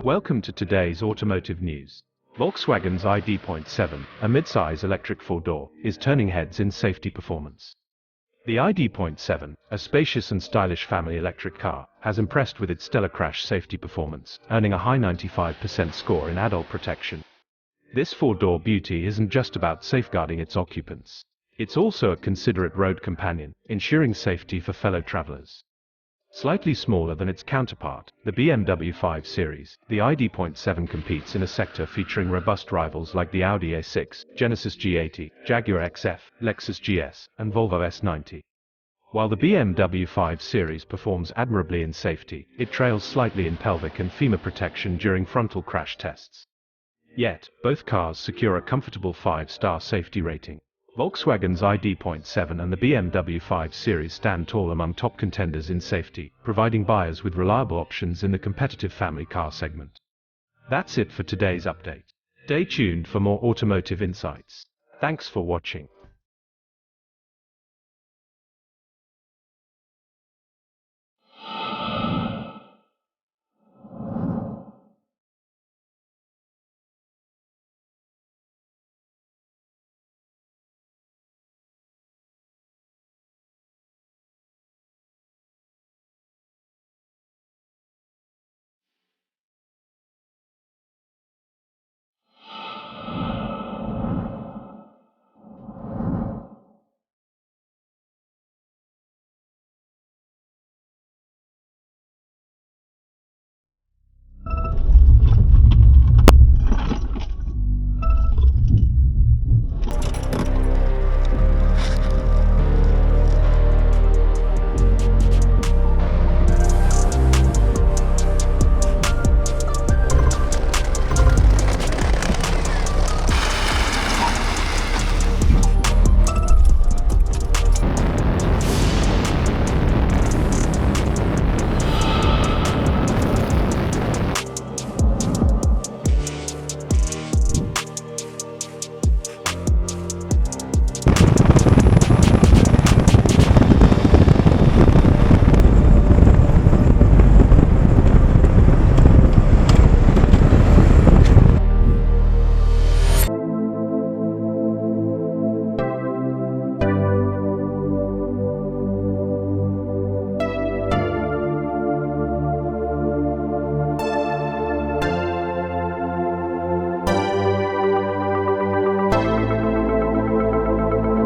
Welcome to today's automotive news. Volkswagen's ID.7, a midsize electric four-door, is turning heads in safety performance. The ID.7, a spacious and stylish family electric car, has impressed with its stellar crash safety performance, earning a high 95% score in adult protection. This four-door beauty isn't just about safeguarding its occupants. It's also a considerate road companion, ensuring safety for fellow travelers. Slightly smaller than its counterpart, the BMW 5 Series, the ID.7 competes in a sector featuring robust rivals like the Audi A6, Genesis G80, Jaguar XF, Lexus GS, and Volvo S90. While the BMW 5 Series performs admirably in safety, it trails slightly in pelvic and femur protection during frontal crash tests. Yet, both cars secure a comfortable 5-star safety rating. Volkswagen's ID.7 and the BMW 5 Series stand tall among top contenders in safety, providing buyers with reliable options in the competitive family car segment. That's it for today's update. Stay tuned for more automotive insights. Thanks for watching.